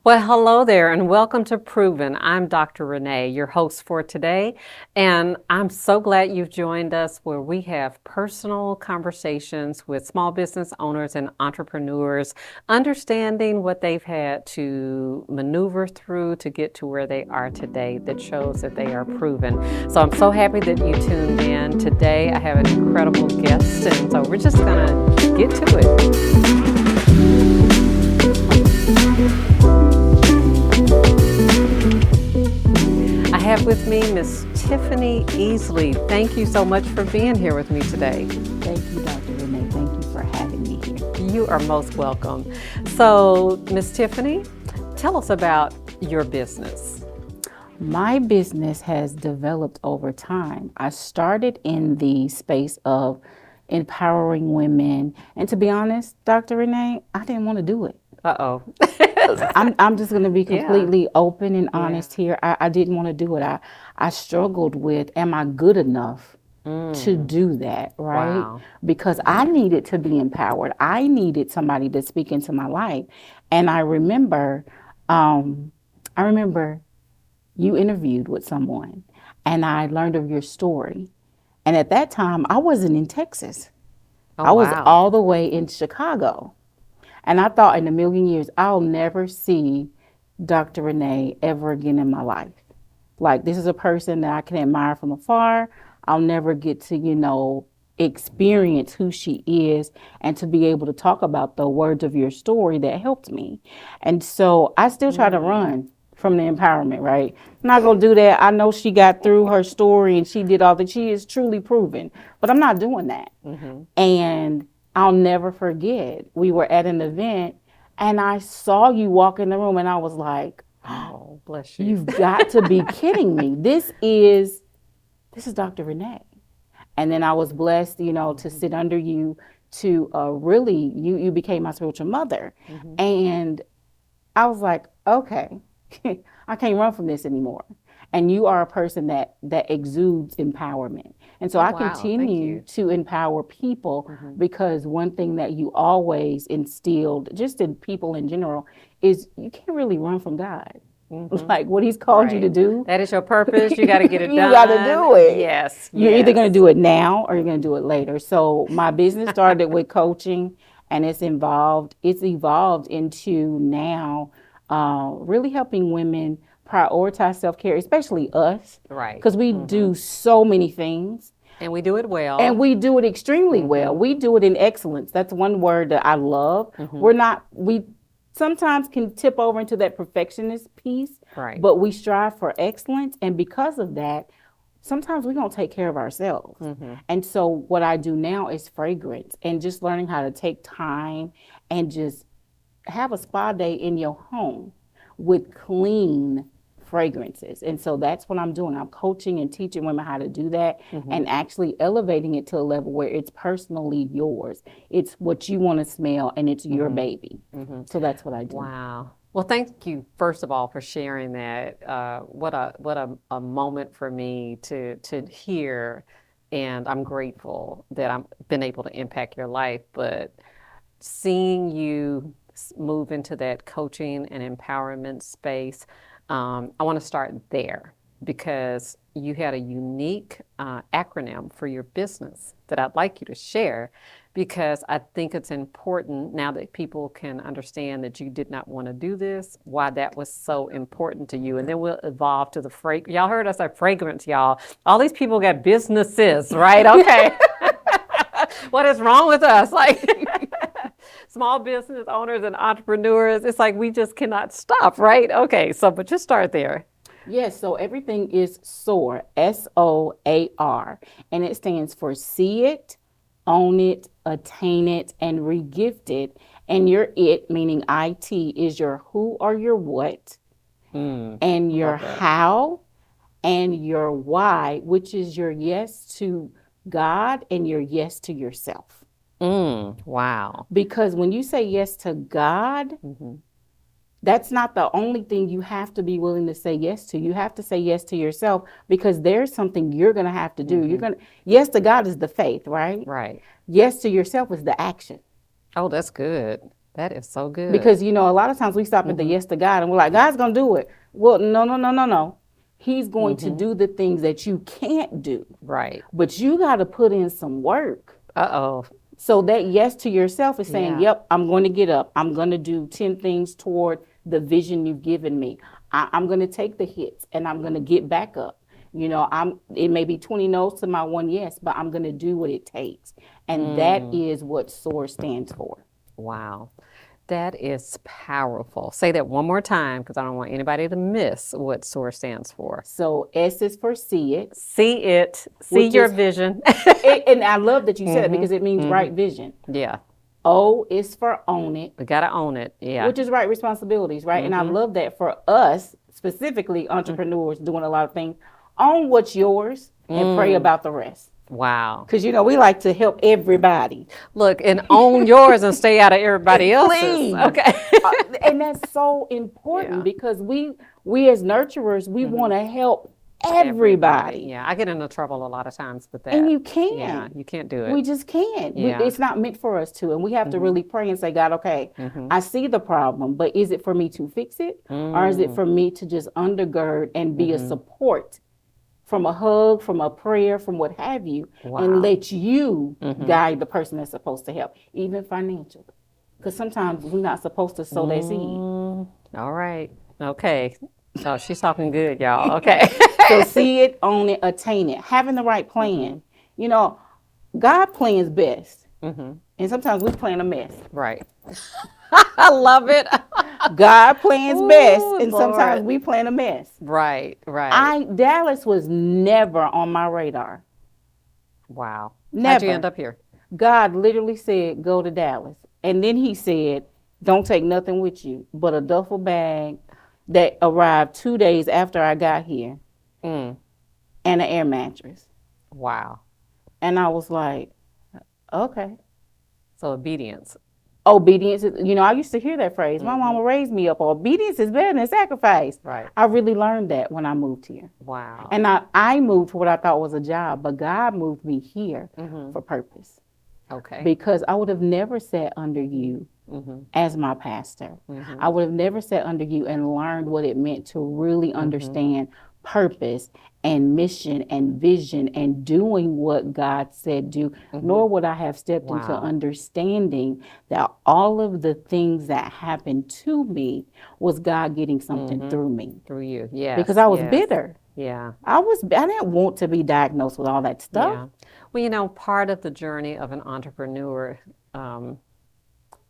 Well, hello there, and welcome to Proven. I'm Dr. Renee, your host for today, and I'm so glad you've joined us where we have personal conversations with small business owners and entrepreneurs, understanding what they've had to maneuver through to get to where they are today that shows that they are proven. So I'm so happy that you tuned in. Today I have an incredible guest, and so we're just going to get to it. I have with me Miss Tiffany Easley. Thank you so much for being here with me today. Thank you, Dr. Renee. Thank you for having me here. You are most welcome. So, Miss Tiffany, tell us about your business. My business has developed over time. I started in the space of empowering women. And to be honest, Dr. Renee, I didn't want to do it. Uh-oh. I'm just going to be completely open and honest here. I didn't want to do it. I struggled with, am I good enough to do that, right? Wow. Because I needed to be empowered. I needed somebody to speak into my life. And I remember you interviewed with someone and I learned of your story. And at that time, I wasn't in Texas. Oh, I was wow. all the way in Chicago. And I thought in a million years, I'll never see Dr. Renee ever again in my life. Like, this is a person that I can admire from afar. I'll never get to, experience who she is and to be able to talk about the words of your story that helped me. And so I still try to run from the empowerment, right? I'm not going to do that. I know she got through her story and she did all that. She is truly proven, but I'm not doing that. And I'll never forget, we were at an event and I saw you walk in the room and I was like, Oh, bless you. you've got to be kidding me. This is Dr. Renee. And then I was blessed, to sit under you to really, you became my spiritual mother. And I was like, okay, I can't run from this anymore. And you are a person that exudes empowerment. And so I wow. Thank continue you. to empower people because one thing that you always instilled, just in people in general, is you can't really run from God. Like what he's called you to Right. do. That is your purpose. You got to get it You done. got to do it. Yes. You're either going yes. to do it now or you're going to do it later. So my business started with coaching and it's evolved into now really helping women prioritize self-care, especially us. Right. Because we do so many things. And we do it well. And we do it extremely well. We do it in excellence. That's one word that I love. We sometimes can tip over into that perfectionist piece, Right. but we strive for excellence. And because of that, sometimes we don't take care of ourselves. And so what I do now is fragrance and just learning how to take time and just have a spa day in your home with clean fragrances. And so that's what I'm doing. I'm coaching and teaching women how to do that and actually elevating it to a level where it's personally yours. It's what you want to smell and it's your baby. So that's what I do. Wow. Well, thank you, first of all, for sharing that. What a moment for me to hear, and I'm grateful that I've been able to impact your life. But seeing you move into that coaching and empowerment space, I want to start there because you had a unique acronym for your business that I'd like you to share, because I think it's important now that people can understand that you did not want to do this, why that was so important to you. And then we'll evolve to the fragrance. Y'all heard us say fragrance, y'all. All these people got businesses, right? Okay. What is wrong with us? Like small business owners and entrepreneurs, it's like we just cannot stop, right? Okay, so but just start there. Yes, so everything is SOAR, SOAR, and it stands for see it, own it, attain it, and regift it. And your it, meaning IT, is your who or your what, and your how, and your why, which is your yes to God and your yes to yourself. Wow. Because when you say yes to God, that's not the only thing you have to be willing to say yes to. You have to say yes to yourself because there's something you're going to have to do. Yes to God is the faith, right? Right. Yes to yourself is the action. Oh, that's good. That is so good. Because, a lot of times we stop at the yes to God and we're like, God's going to do it. Well, no, no, no, no, no. He's going to do the things that you can't do. Right. But you got to put in some work. Uh-oh. So that yes to yourself is saying, Yeah. yep, I'm going to get up. I'm going to do 10 things toward the vision you've given me. I'm going to take the hits and I'm going to get back up. It may be 20 no's to my one yes, but I'm going to do what it takes. And that is what SOAR stands for. Wow. That is powerful. Say that one more time because I don't want anybody to miss what SOAR stands for. So S is for see it. See it. See Which your is- vision. And I love that you said it because it means right vision. Yeah. O is for own it, We got to own it. Yeah. which is right responsibilities, right? And I love that for us, specifically entrepreneurs doing a lot of things, own what's yours and pray about the rest. Wow. Because, we like to help everybody. Look, and own yours and stay out of everybody else's. Please. Okay. And that's so important because we as nurturers, we want to help everybody. Yeah, I get into trouble a lot of times with that. And you can't. Yeah, you can't do it. We just can't. Yeah. It's not meant for us to. And we have to really pray and say, God, okay, I see the problem, but is it for me to fix it? Or is it for me to just undergird and be a support from a hug, from a prayer, from what have you, and let you guide the person that's supposed to help, even financially? Because sometimes we're not supposed to sow that seed. All right. Okay. Oh, she's talking good, y'all. Okay. So see it, own it, attain it, having the right plan. God plans best. And sometimes we plan a mess. Right. I love it. God plans best, Ooh, and sometimes Lord. we plan a mess. Right, right. Dallas was never on my radar. Wow. How'd Never. you end up here? God literally said, go to Dallas. And then he said, don't take nothing with you but a duffel bag that arrived 2 days after I got here and an air mattress. Wow. And I was like, okay. So obedience. Obedience is, I used to hear that phrase. My mama raised me up. Obedience is better than sacrifice. Right. I really learned that when I moved here. Wow. And I moved for what I thought was a job, but God moved me here for purpose. Okay. Because I would have never sat under you as my pastor. I would have never sat under you and learned what it meant to really understand purpose and mission and vision and doing what God said do, nor would I have stepped into understanding that all of the things that happened to me was God getting something through me. Through you. Yeah. Because I was bitter. Yeah. I didn't want to be diagnosed with all that stuff. Yeah. Well, part of the journey of an entrepreneur,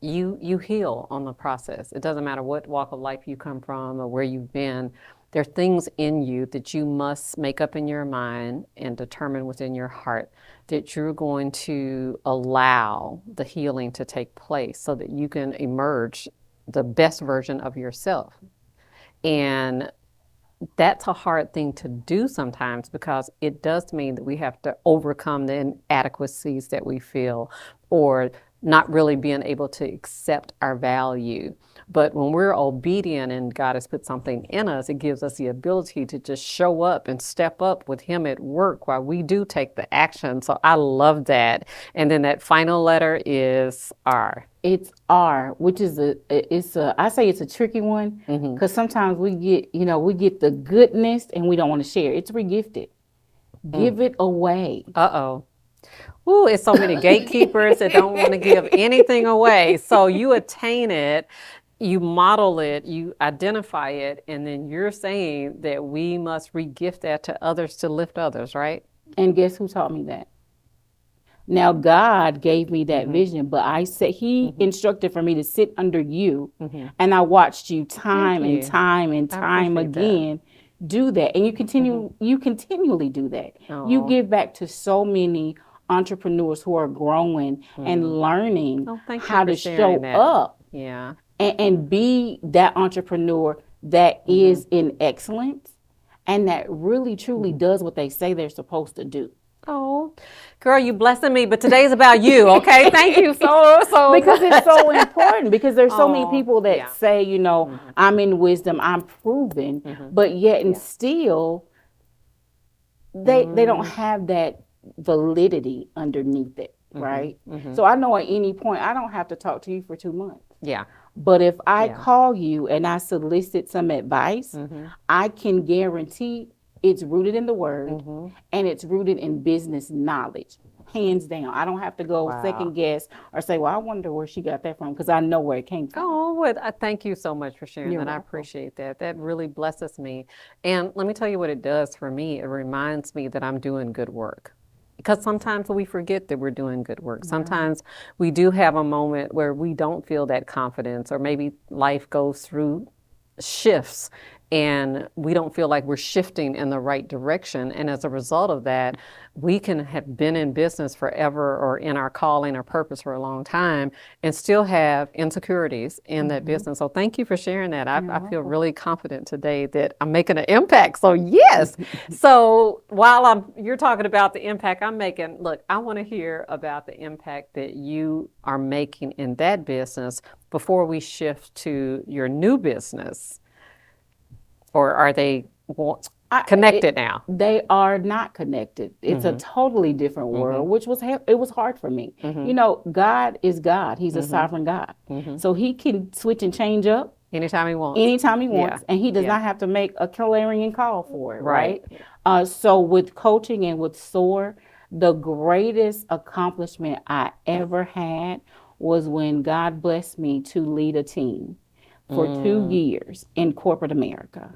you heal on the process. It doesn't matter what walk of life you come from or where you've been. There are things in you that you must make up in your mind and determine within your heart that you're going to allow the healing to take place so that you can emerge the best version of yourself. And that's a hard thing to do sometimes because it does mean that we have to overcome the inadequacies that we feel or not really being able to accept our value. But when we're obedient and God has put something in us, it gives us the ability to just show up and step up with Him at work while we do take the action. So I love that. And then that final letter is R. It's R, which is I say it's a tricky one because sometimes we get the goodness and we don't want to share. It's regifted. Give it away. Uh-oh. Ooh, it's so many gatekeepers that don't want to give anything away. So you attain it, you model it, you identify it, and then you're saying that we must regift that to others to lift others, right? And guess who taught me that? Now, God gave me that vision, but I said He instructed for me to sit under you, and I watched you time and time again do that, and you continually do that. You give back to so many entrepreneurs who are growing and learning how to show up and be that entrepreneur that is in excellence and that really truly does what they say they're supposed to do. Oh, girl, you blessing me, but today's about you, okay? Thank you so because it's so important because there's so many people that yeah. say, I'm in wisdom, I'm proven, but yet and still they don't have that validity underneath it. right? So I know at any point I don't have to talk to you for 2 months. Yeah. But if I Yeah. call you and I solicit some advice, I can guarantee it's rooted in the word and it's rooted in business knowledge. Hands down. I don't have to go Wow. second guess or say, well, I wonder where she got that from, because I know where it came from. Oh, well, I thank you so much for sharing You're that. I welcome. appreciate that. That really blesses me. And let me tell you what it does for me. It reminds me that I'm doing good work. Because sometimes we forget that we're doing good work. Sometimes we do have a moment where we don't feel that confidence, or maybe life goes through shifts and we don't feel like we're shifting in the right direction. And as a result of that, we can have been in business forever or in our calling or purpose for a long time and still have insecurities in that business. So thank you for sharing that. I feel really confident today that I'm making an impact. So yes. So while you're talking about the impact I'm making, look, I want to hear about the impact that you are making in that business before we shift to your new business. Or are they connected now? They are not connected. It's a totally different world, which it was hard for me. You know, God is God. He's a sovereign God. So he can switch and change up anytime he wants. Anytime he wants. And he does not have to make a clarion call for it, right? So with coaching and with SOAR, the greatest accomplishment I ever had was when God blessed me to lead a team for 2 years in corporate America.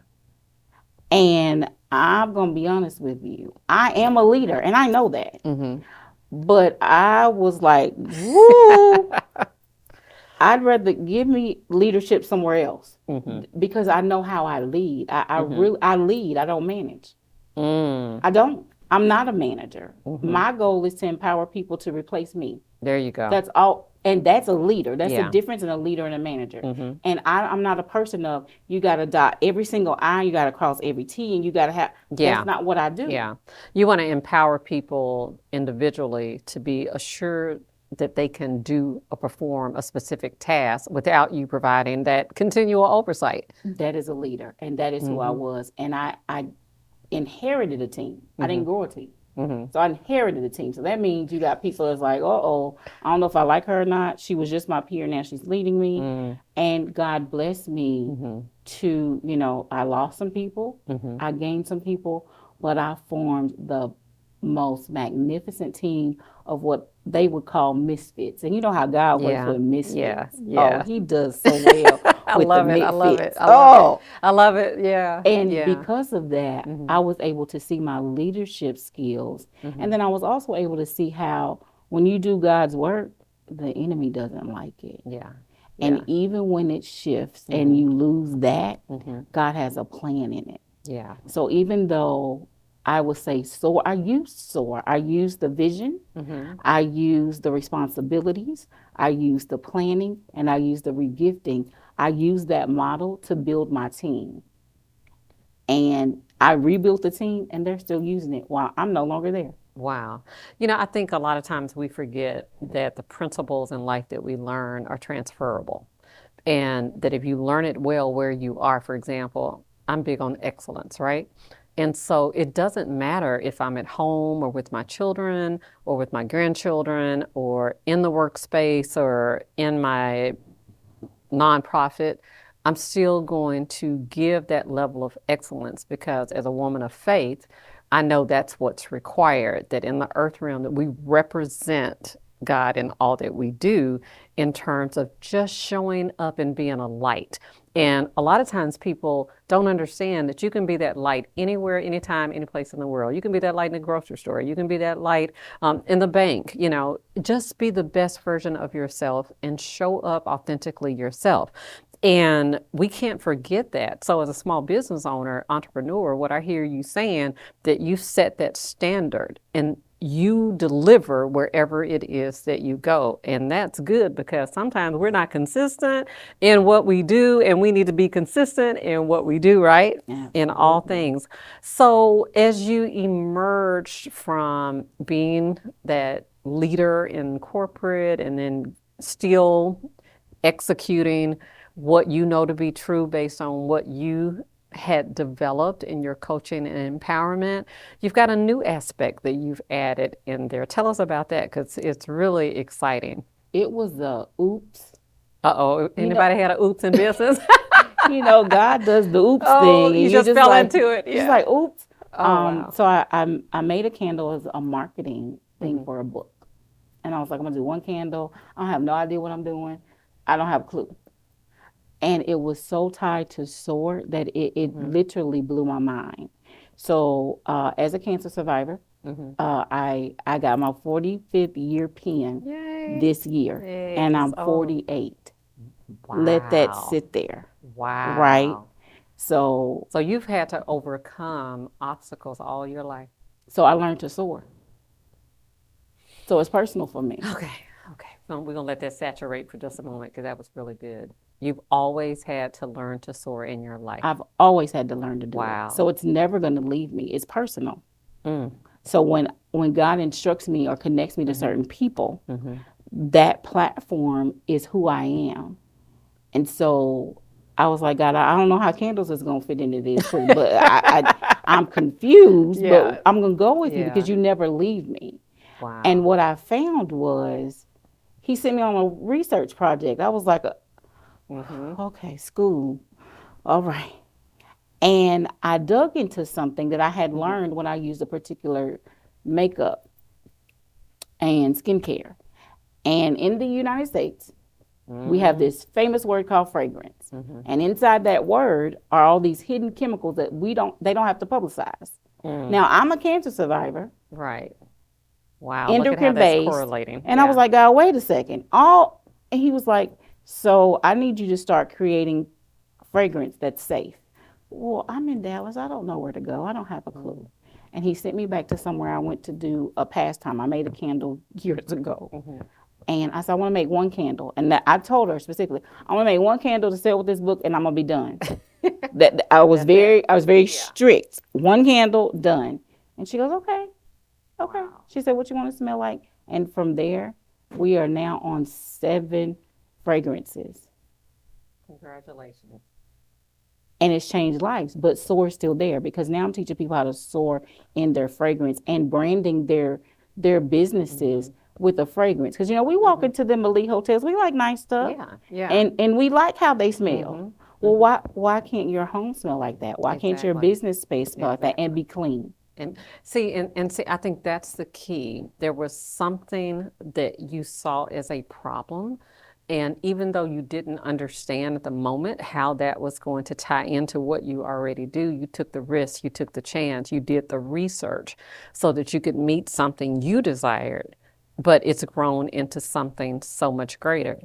And I'm going to be honest with you. I am a leader, and I know that. But I was like, woo, I'd rather give me leadership somewhere else, because I know how I lead. I lead. I don't manage. I don't. I'm not a manager. My goal is to empower people to replace me. There you go. That's all. And that's a leader. That's the difference in a leader and a manager. And I'm not a person of, you got to dot every single I, you got to cross every T, and you got to have, that's not what I do. Yeah. You want to empower people individually to be assured that they can do or perform a specific task without you providing that continual oversight. That is a leader, and that is who I was. And I inherited a team. I didn't grow a team. So I inherited a team. So that means you got people that's like, uh-oh, I don't know if I like her or not. She was just my peer. Now she's leading me. And God blessed me to, you know, I lost some people. I gained some people. But I formed the most magnificent team of what they would call misfits. And you know how God works with misfits. Oh, he does so well with the misfits. I love it. I love it. Yeah. And because of that, I was able to see my leadership skills. And then I was also able to see how when you do God's work, the enemy doesn't like it. And even when it shifts and you lose that, God has a plan in it. So even though I would say SOAR, I used the vision, I used the responsibilities, I used the planning, and I used the regifting. I used that model to build my team. And I rebuilt the team, and they're still using it while I'm no longer there. Wow. You know, I think a lot of times we forget that the principles in life that we learn are transferable. And that if you learn it well where you are, for example, I'm big on excellence, right? And so it doesn't matter if I'm at home or with my children or with my grandchildren or in the workspace or in my nonprofit, I'm still going to give that level of excellence, because as a woman of faith, I know that's what's required, that in the earth realm that we represent God in all that we do in terms of just showing up and being a light. And a lot of times people don't understand that you can be that light anywhere, anytime, any place in the world. You can be that light in the grocery store. You can be that light in the bank. You know, just be the best version of yourself and show up authentically yourself. And we can't forget that. So as a small business owner, entrepreneur, what I hear you saying, that you set that standard and you deliver wherever it is that you go. And that's good, because sometimes we're not consistent in what we do, and we need to be consistent in what we do, right? In all things. So as you emerged from being that leader in corporate and then still executing what you know to be true based on what you had developed in your coaching and empowerment, you've got a new aspect that you've added in there. Tell us about that because it's really exciting. It was a oops. Uh-oh, You know, anybody had a oops in business? God does the oops Oh, thing, you and you're just just fell like, into it. just Yeah. like, oops. Oh, wow. So I made a candle as a marketing thing for a book, and I was like, I'm gonna do one candle. I have no idea what I'm doing. I don't have a clue. And it was so tied to SOAR that it literally blew my mind. So as a cancer survivor, I got my 45th year pin Yay. this year, and Yes. I'm Oh, 48. Let that wow. sit there, right? Wow. So So you've had to overcome obstacles all your life. so I learned to soar. So it's personal for me. Okay. Okay. Well, we're going to let that saturate for just a moment because that was really good. You've always had to learn to soar in your life. I've always had to learn to do it. Wow. So it's never going to leave me. It's personal. Mm. So when God instructs me or connects me to certain people, Mm-hmm. that platform is who I am. And so I was like, God, I don't know how candles is gonna fit into this, but I'm confused, Yeah. but I'm gonna go with you Yeah. because you never leave me. And Wow. what I found was he sent me on a research project. I was like, Mm-hmm. okay, school, all right. And I dug into something that I had learned when I used a particular makeup and skincare. And in the United States, we have this famous word called fragrance. And inside that word are all these hidden chemicals that they don't have to publicize. Now, I'm a cancer survivor, Right. Wow. Look at how endocrine that's based, correlating. and I was Yeah. like, God, wait a second. And he was like, so I need you to start creating fragrance that's safe. Well, I'm in Dallas. I don't know where to go. I don't have a clue. And he sent me back to somewhere I went to do a pastime. I made a candle years ago. And I said, I want to make one candle. And I told her specifically, I want to make one candle to sell with this book, and I'm gonna be done. I was That's it. very Yeah. strict. One candle, done. And she goes, okay, okay. Wow. She said, what you want it to smell like? And from there, we are now on 7 fragrances. Congratulations. And it's changed lives, but SOAR is still there because now I'm teaching people how to soar in their fragrance and branding their businesses with a fragrance. Because we walk into them elite hotels, we like nice stuff, Yeah. Yeah. and we like how they smell. Well, why can't your home smell like that? Why can't your Exactly. business space smell like that and be clean? And see, I think that's the key. There was something that you saw as a problem. And even though you didn't understand at the moment how that was going to tie into what you already do, you took the risk, you took the chance, you did the research so that you could meet something you desired, but it's grown into something so much greater.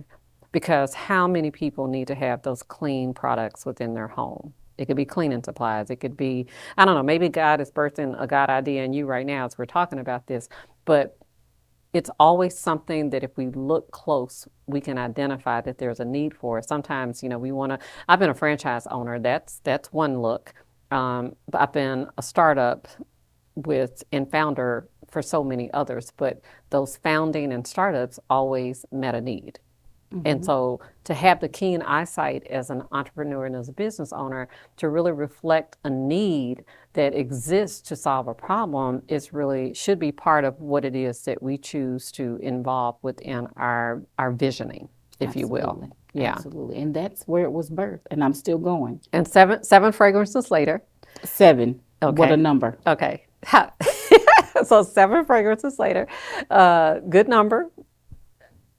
Because how many people need to have those clean products within their home? It could be cleaning supplies. It could be, I don't know, maybe God is birthing a God idea in you right now as we're talking about this, but it's always something that if we look close, we can identify that there's a need for it. Sometimes, we want to, I've been a franchise owner. That's one look. But I've been a startup and founder for so many others, but those founding and startups always met a need. And so to have the keen eyesight as an entrepreneur and as a business owner to really reflect a need that exists to solve a problem should be part of what it is that we choose to involve within our visioning, if you will. Absolutely. Yeah. Absolutely. And that's where it was birthed, and I'm still going. And seven fragrances later. 7. What Okay. a number. Okay. So 7 fragrances later. Good number.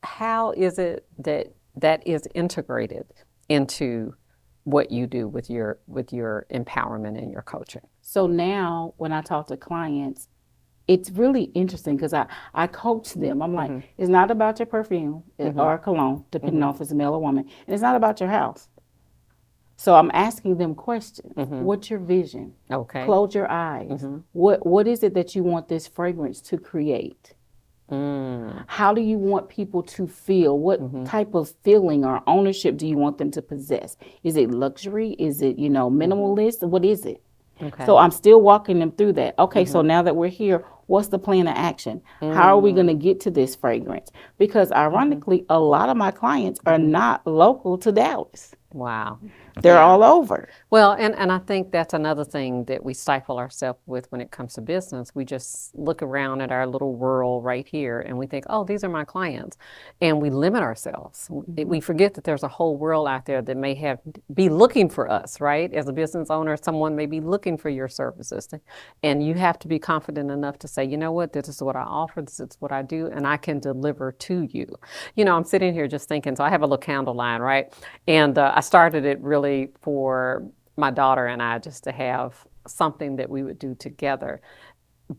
How is it that is integrated into what you do with your empowerment and your coaching? So now when I talk to clients, it's really interesting because I coach them. I'm like, it's not about your perfume or cologne, depending on if it's a male or woman. And it's not about your house. So I'm asking them questions. What's your vision? Okay. Close your eyes. What is it that you want this fragrance to create? How do you want people to feel? What type of feeling or ownership do you want them to possess? Is it luxury? Is it, minimalist? What is it? Okay. So I'm still walking them through that. Okay, so now that we're here, what's the plan of action? How are we going to get to this fragrance? Because ironically, a lot of my clients are not local to Dallas. Wow. They're Yeah. all over. Well, and I think that's another thing that we stifle ourselves with when it comes to business. We just look around at our little world right here and we think, oh, these are my clients. And we limit ourselves. We forget that there's a whole world out there that may be looking for us, right? As a business owner, someone may be looking for your services. And you have to be confident enough to say, you know what, this is what I offer, this is what I do, and I can deliver to you. You know, I'm sitting here just thinking, so I have a little candle line, right? And I started it really for my daughter and I just to have something that we would do together.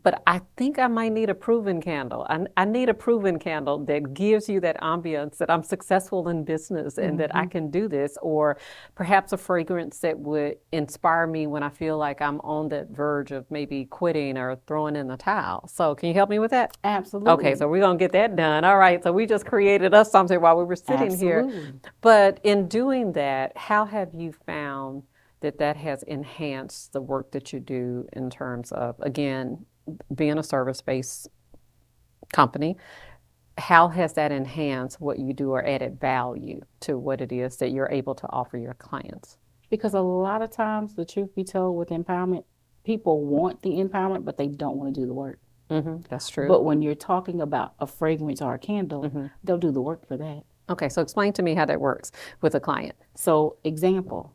But I think I might need a proven candle. I need a proven candle that gives you that ambiance that I'm successful in business and that I can do this, or perhaps a fragrance that would inspire me when I feel like I'm on that verge of maybe quitting or throwing in the towel. So, can you help me with that? Absolutely. Okay, so we're going to get that done. All right, so we just created us something while we were sitting here. Absolutely. But in doing that, how have you found that has enhanced the work that you do in terms of, again, being a service-based company? How has that enhanced what you do or added value to what it is that you're able to offer your clients? Because a lot of times, the truth be told, with empowerment, people want the empowerment, but they don't want to do the work. That's true. But when you're talking about a fragrance or a candle, they'll do the work for that. Okay, so explain to me how that works with a client. So, example,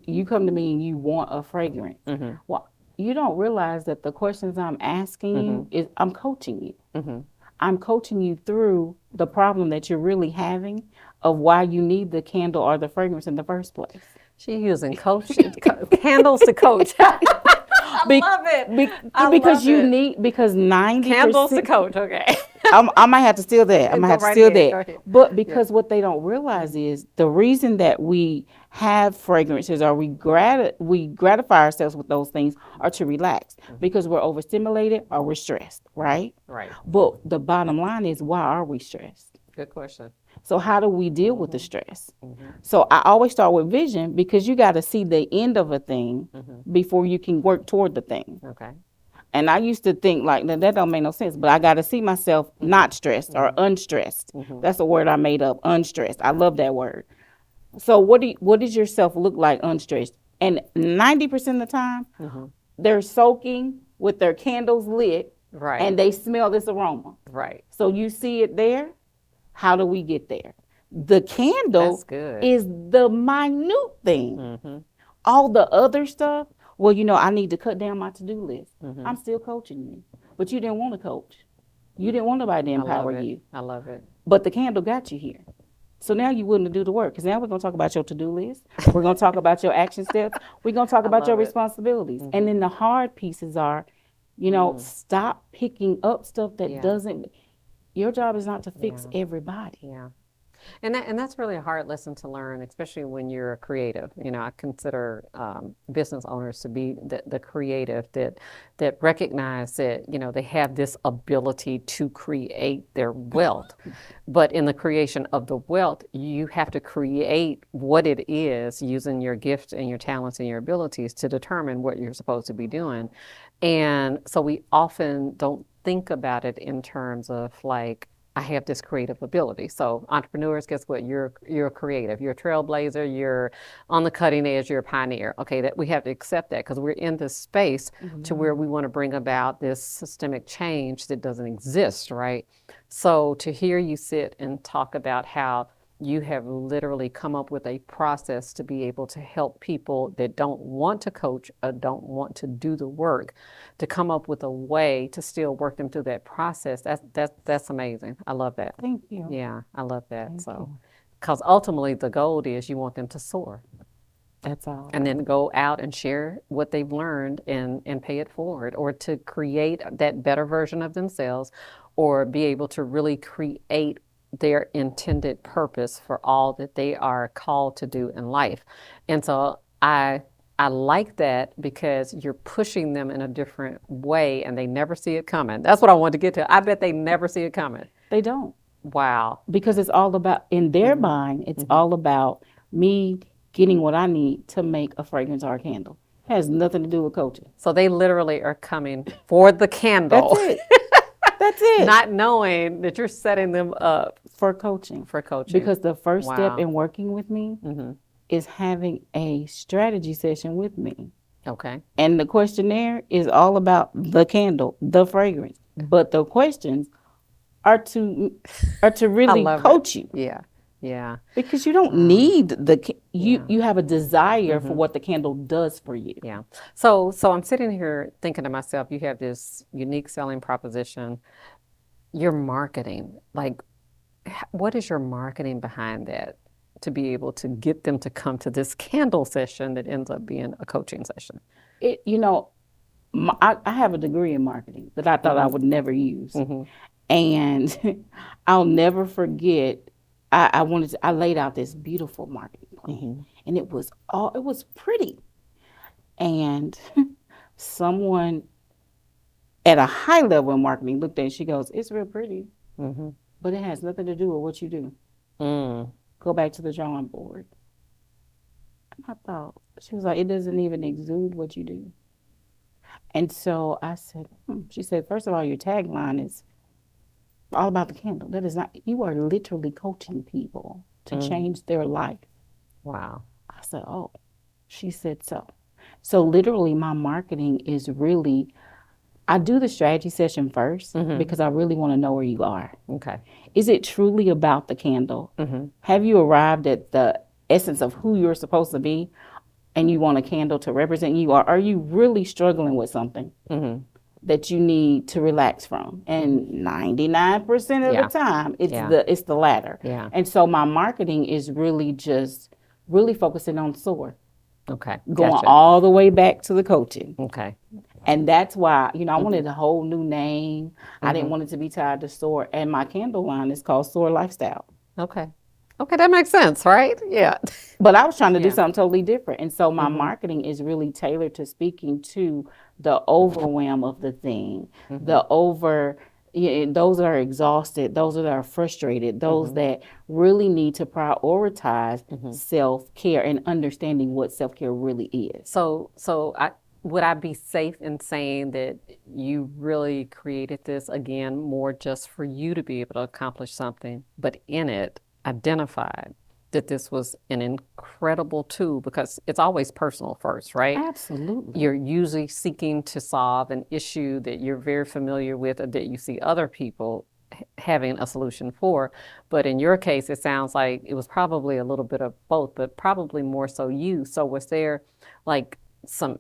you come to me and you want a fragrance. Well, you don't realize that the questions I'm asking you is I'm coaching you. I'm coaching you through the problem that you're really having of why you need the candle or the fragrance in the first place. She's using candles to coach. I love it. Because you need, because 90% candles to coach. Okay. I might have to steal that. I might have to steal that. But because Yeah. what they don't realize is the reason that we have fragrances or we gratify ourselves with those things are to relax because we're overstimulated or we're stressed, right? Right. But the bottom line is, why are we stressed? Good question. So how do we deal with the stress? So I always start with vision because you got to see the end of a thing before you can work toward the thing. Okay. And I used to think like that don't make no sense, but I got to see myself not stressed or unstressed. That's a word I made up, unstressed. I love that word. So what does yourself look like unstressed? And 90% of the time, they're soaking with their candles lit, Right. and they smell this aroma. Right. So you see it there. How do we get there? The candle That's good. is the minute thing. All the other stuff, well, I need to cut down my to-do list. I'm still coaching you. But you didn't want to coach. You didn't want nobody to empower you. I love it. But the candle got you here. So now you're willing to do the work. Because now we're going to talk about your to-do list. We're going to talk about your action steps. We're going to talk about your responsibilities. And then the hard pieces are, stop picking up stuff that doesn't. Your job is not to fix everybody. Yeah. And that's really a hard lesson to learn, especially when you're a creative. I consider business owners to be the creative that recognize that, they have this ability to create their wealth. But in the creation of the wealth, you have to create what it is using your gifts and your talents and your abilities to determine what you're supposed to be doing. And so we often don't think about it in terms of like, I have this creative ability. So entrepreneurs, guess what? You're creative. You're a trailblazer. You're on the cutting edge. You're a pioneer. Okay, that we have to accept that because we're in this space to where we want to bring about this systemic change that doesn't exist, right? So to hear you sit and talk about how you have literally come up with a process to be able to help people that don't want to coach or don't want to do the work, to come up with a way to still work them through that process. That's amazing. I love that. Thank you. Yeah, I love that. Because ultimately the goal is you want them to soar. That's all. And then go out and share what they've learned and pay it forward, or to create that better version of themselves, or be able to really create their intended purpose for all that they are called to do in life. And so I like that because you're pushing them in a different way and they never see it coming. That's what I wanted to get to. I bet they never see it coming. They don't. Wow. Because it's all about, in their mind, it's all about me getting what I need to make a fragrance or a candle. It has nothing to do with coaching. So they literally are coming for the candle. That's it. That's it. Not knowing that you're setting them up for coaching. For coaching. Because the first step in working with me is having a strategy session with me. Okay. And the questionnaire is all about the candle, the fragrance. But the questions are to I really love it. coach you Yeah. Yeah. because you don't Um, need yeah. you have a desire for hmm what the candle does for you. Yeah. So I'm sitting here thinking to myself, you have this unique selling proposition. Your marketing, like, what is your marketing behind that to be able to get them to come to this candle session that ends up being a coaching session? It I have a degree in marketing that I thought I hmm would never use. hmm And I'll never forget. I laid out this beautiful marketing plan, hmm and it was pretty. And someone at a high level in marketing looked at it and she goes, "It's real pretty, hmm but it has nothing to do with what you do. Mm. Go back to the drawing board." And I thought, she was like, "It doesn't even exude what you do." And so I said, She said, "First of all, your tagline is all about the candle. That is not, you are literally coaching people to Mm. change their life." Wow. I said, "Oh." She said, "So." So literally my marketing is really, I do the strategy session first hmm because I really want to know where you are. Okay. Is it truly about the candle? hmm Have you arrived at the essence of who you're supposed to be and you want a candle to represent you? Or are you really struggling with something hmm that you need to relax from? hmm And 99% of the Yeah. time, Yeah. it's the latter. Yeah. And so my marketing is really just really focusing on SOAR, Okay. going Gotcha. all the way back to the coaching. Okay. And that's why, I hmm wanted a whole new name. I didn't hmm want it to be tied to SOAR. And my candle line is called SOAR Lifestyle. Okay. Okay. That makes sense, right? Yeah. But I was trying to do Yeah. something totally different. And so my hmm marketing is really tailored to speaking to the overwhelm of the thing, hmm the over, those that are exhausted, those that are frustrated, those hmm that really need to prioritize hmm self care and understanding what self care really is. So would I be safe in saying that you really created this again more just for you to be able to accomplish something, but in it identified that this was an incredible tool because it's always personal first, right? Absolutely. You're usually seeking to solve an issue that you're very familiar with or that you see other people having a solution for. But in your case, it sounds like it was probably a little bit of both, but probably more so you. So was there like some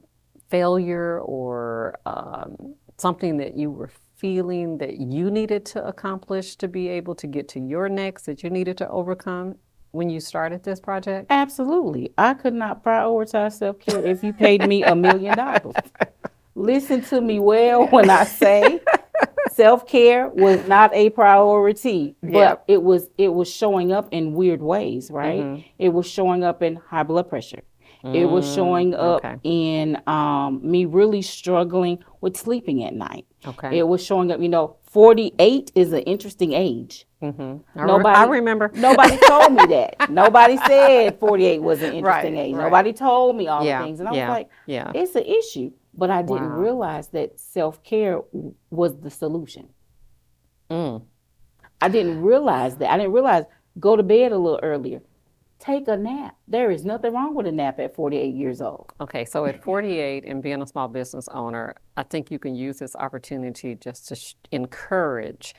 failure or something that you were feeling that you needed to accomplish to be able to get to your next that you needed to overcome when you started this project? Absolutely. I could not prioritize self care if you paid me $1 million. Listen to me well when I say self care was not a priority, Yeah. but it was showing up in weird ways, right? Mm-hmm. It was showing up in high blood pressure. It was showing up Okay. in me really struggling with sleeping at night. Okay. It was showing up, 48 is an interesting age. I Nobody remember. nobody told me that. Nobody said 48 was an interesting Right, age. right. Nobody told me all the Yeah, things. And I was yeah, like, yeah. it's an issue. But I didn't Wow. realize that self-care was the solution. Mm. I didn't realize that. I didn't realize go to bed a little earlier. Take a nap. There is nothing wrong with a nap at 48 years old. Okay, so at 48 and being a small business owner, I think you can use this opportunity just to encourage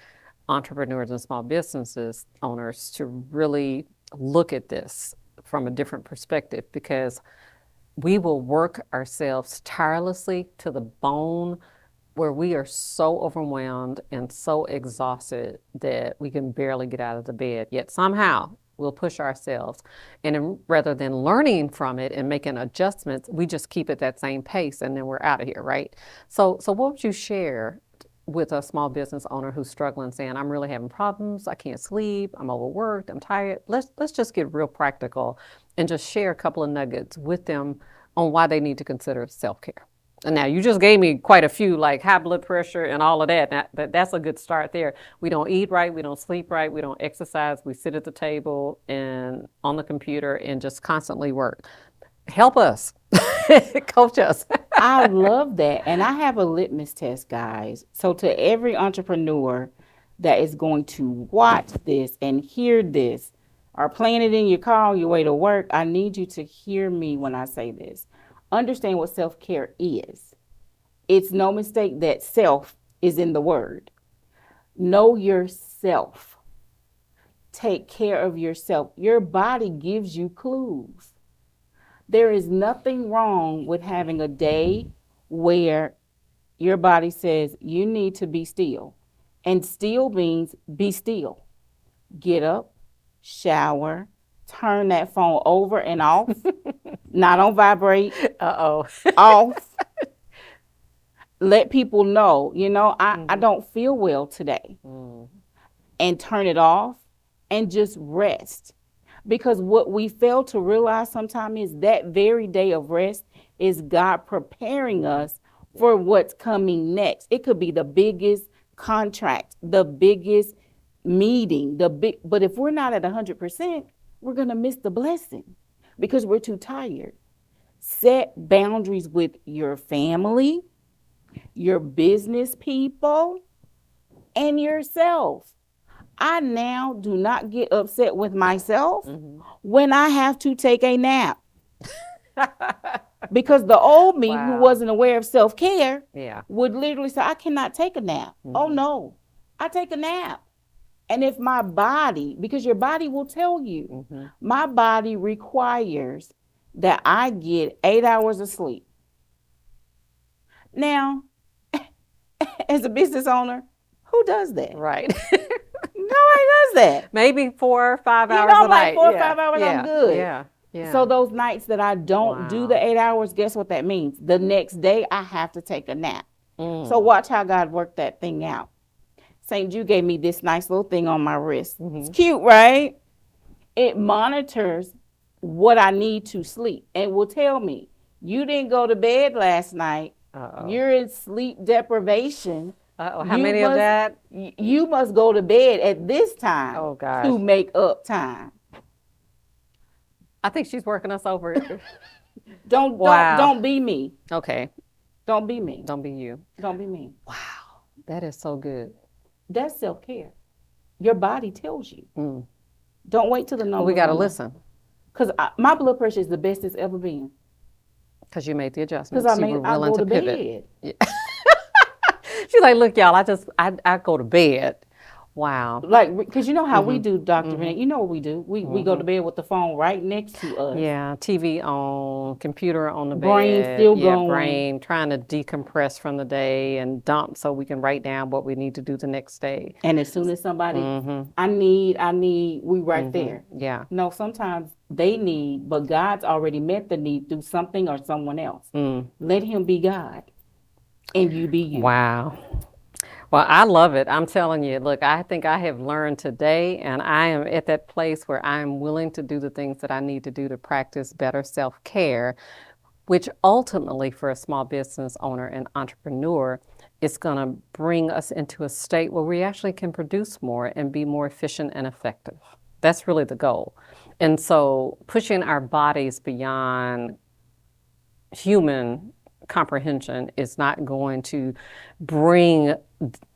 entrepreneurs and small businesses owners to really look at this from a different perspective because we will work ourselves tirelessly to the bone where we are so overwhelmed and so exhausted that we can barely get out of the bed. Yet somehow we'll push ourselves. And rather than learning from it and making adjustments, we just keep at that same pace and then we're out of here, right? So what would you share with a small business owner who's struggling saying, I'm really having problems, I can't sleep, I'm overworked, I'm tired. Let's just get real practical and just share a couple of nuggets with them on why they need to consider self-care. And now you just gave me quite a few, like high blood pressure and all of that. That's a good start there. We don't eat right, we don't sleep right, we don't exercise, we sit at the table and on the computer and just constantly work. Help us, coach us. I love that. And I have a litmus test, guys. So to every entrepreneur that is going to watch this and hear this, are playing it in your car on your way to work, I need you to hear me when I say this. Understand what self-care is. It's no mistake that self is in the word. Know yourself. Take care of yourself. Your body gives you clues. There is nothing wrong with having a day where your body says you need to be still. And still means be still. Get up, shower, turn that phone over and off, not on vibrate, Uh-oh. off. Let people know, I don't feel well today. And turn it off and just rest. Because what we fail to realize sometimes is that very day of rest is God preparing us for what's coming next. It could be the biggest contract, the biggest meeting, but if we're not at 100%, we're going to miss the blessing because we're too tired. Set boundaries with your family, your business people, and yourself. I now do not get upset with myself when I have to take a nap. Because the old me who wasn't aware of self-care would literally say, I cannot take a nap. Oh no, I take a nap. And if my body, because your body will tell you, my body requires that I get 8 hours of sleep. Now, as a business owner, who does that? Right. Nobody does that. Maybe 4 or 5 hours a night. 4 or 5 hours, I'm good. Yeah. So those nights that I don't do the 8 hours, guess what that means? The next day, I have to take a nap. So watch how God worked that thing out. St. Jude gave me this nice little thing on my wrist. It's cute, right? It monitors what I need to sleep and will tell me, you didn't go to bed last night. You're in sleep deprivation. How many of that? You must go to bed at this time to make up time. I think she's working us over. Don't be me. Okay. Don't be me. Don't be you. Don't be me. Wow. That is so good. That's self-care. Your body tells you. Don't wait till the number. We got to listen. Because my blood pressure is the best it's ever been. Because you made the adjustments. Because you were willing go to pivot. bed. Yeah. She's like, look, y'all, I go to bed. Wow. Like, because you know how we do, Dr. Renee, you know what we do. We go to bed with the phone right next to us. Yeah, TV on, computer on the brain bed. Still going. Brain trying to decompress from the day and dump so we can write down what we need to do the next day. And as soon as somebody, I need, we right there. Yeah. No, sometimes they need, but God's already met the need through something or someone else. Let him be God and you be you. Wow. Well, I love it. I'm telling you, look, I think I have learned today, and I am at that place where I am willing to do the things that I need to do to practice better self-care, which ultimately for a small business owner and entrepreneur is going to bring us into a state where we actually can produce more and be more efficient and effective. That's really the goal. And so pushing our bodies beyond human comprehension is not going to bring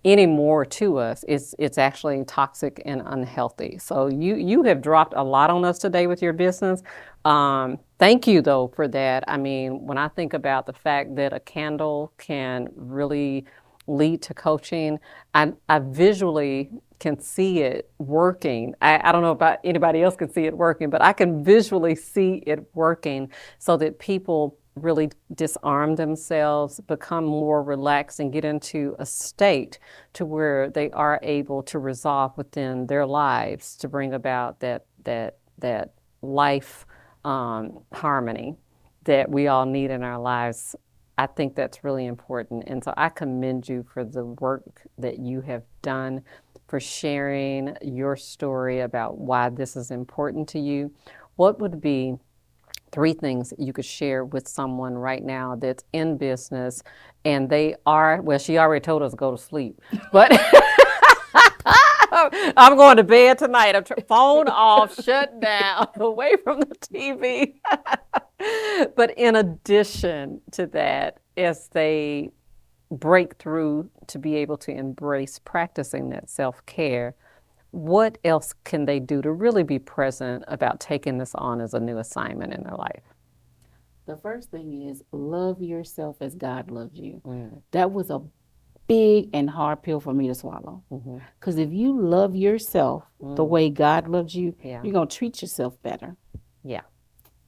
any more to us. It's actually toxic and unhealthy. So you have dropped a lot on us today with your business. Thank you though for that. I mean, when I think about the fact that a candle can really lead to coaching, I visually can see it working. I don't know about anybody else can see it working, but I can visually see it working so that people really disarm themselves, become more relaxed, and get into a state to where they are able to resolve within their lives to bring about that life harmony that we all need in our lives. I think that's really important. And so I commend you for the work that you have done, for sharing your story about why this is important to you. What would be 3 things that you could share with someone right now that's in business and they are, well, she already told us to go to sleep, but I'm going to bed tonight. Phone off, shut down, away from the TV. But in addition to that, as they break through to be able to embrace practicing that self-care, what else can they do to really be present about taking this on as a new assignment in their life? The first thing is love yourself as God loves you. Mm. That was a big and hard pill for me to swallow. Because if you love yourself the way God loves you, Yeah. you're going to treat yourself better. Yeah.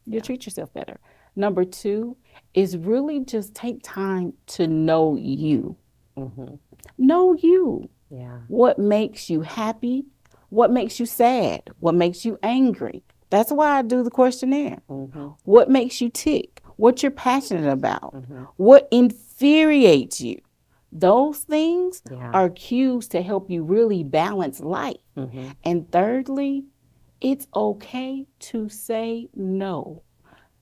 You'll treat yourself better. Number 2 is really just take time to know you. Know you. Yeah. What makes you happy? What makes you sad? What makes you angry? That's why I do the questionnaire. What makes you tick? What you're passionate about? What infuriates you? Those things are cues to help you really balance life. And thirdly, it's okay to say no.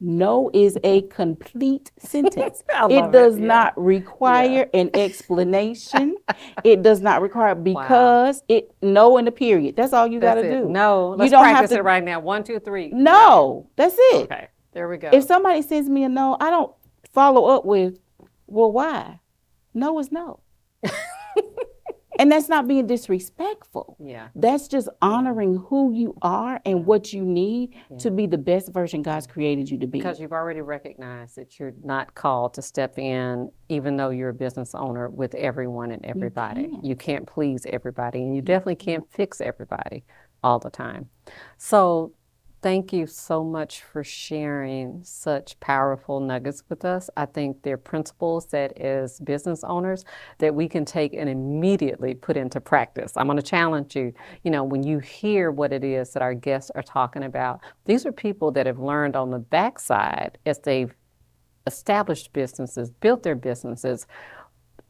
No is a complete sentence. It does not require an explanation. It does not require because no in the period. That's all you got to do. No, let's you don't practice have to, it right now. 1, 2, 3. No, that's it. Okay, there we go. If somebody sends me a no, I don't follow up with, well, why? No is no. And that's not being disrespectful. Yeah. That's just honoring who you are and what you need to be the best version God's created you to be. Because you've already recognized that you're not called to step in, even though you're a business owner, with everyone and everybody. You can't please everybody, and you definitely can't fix everybody all the time. So thank you so much for sharing such powerful nuggets with us. I think they're principles that as business owners that we can take and immediately put into practice. I'm going to challenge you, when you hear what it is that our guests are talking about, these are people that have learned on the backside as they've established businesses, built their businesses,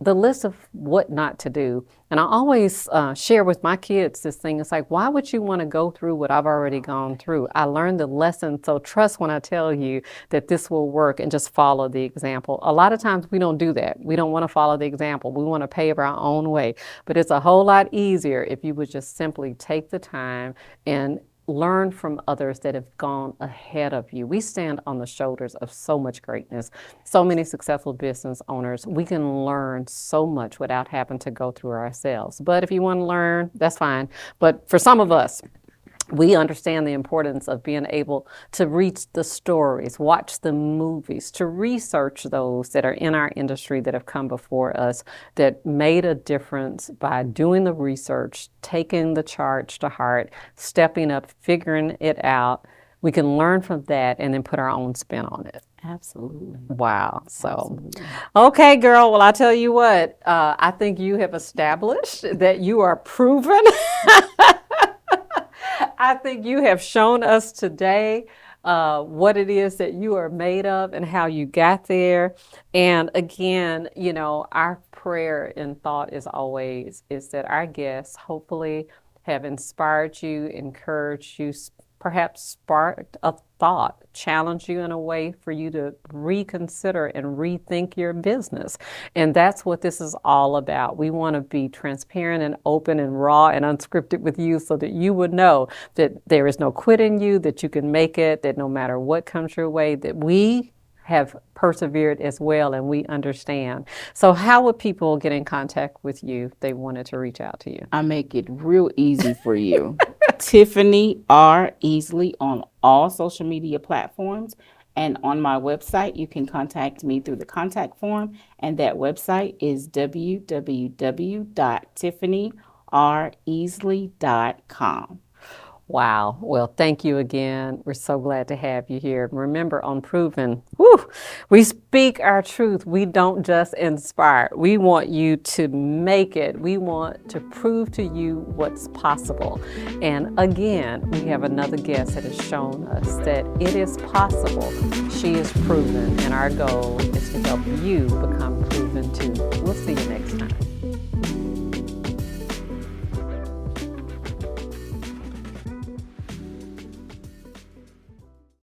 the list of what not to do. And I always share with my kids this thing. It's like, why would you want to go through what I've already gone through? I learned the lesson, so trust when I tell you that this will work and just follow the example. A lot of times we don't do that. We don't want to follow the example. We want to pave our own way. But it's a whole lot easier if you would just simply take the time and learn from others that have gone ahead of you. We stand on the shoulders of so much greatness, so many successful business owners. We can learn so much without having to go through ourselves. But if you want to learn, that's fine. But for some of us, we understand the importance of being able to read the stories, watch the movies, to research those that are in our industry that have come before us that made a difference by doing the research, taking the charge to heart, stepping up, figuring it out. We can learn from that and then put our own spin on it. Absolutely. Wow. So, okay, girl. Well, I tell you what, I think you have established that you are proven. I think you have shown us today what it is that you are made of and how you got there. And again, our prayer and thought is always is that our guests hopefully have inspired you, encouraged you, perhaps sparked a thought, challenged you in a way for you to reconsider and rethink your business. And that's what this is all about. We want to be transparent and open and raw and unscripted with you so that you would know that there is no quit in you, that you can make it, that no matter what comes your way, that we have persevered as well and we understand. So how would people get in contact with you if they wanted to reach out to you? I make it real easy for you. Tiffany R. Easley on all social media platforms. And on my website, you can contact me through the contact form. And that website is www.tiffanyreasley.com. Wow. Well, thank you again. We're so glad to have you here. Remember, on Proven, we speak our truth. We don't just inspire. We want you to make it. We want to prove to you what's possible. And again, we have another guest that has shown us that it is possible. She is proven, and our goal is to help you become proven.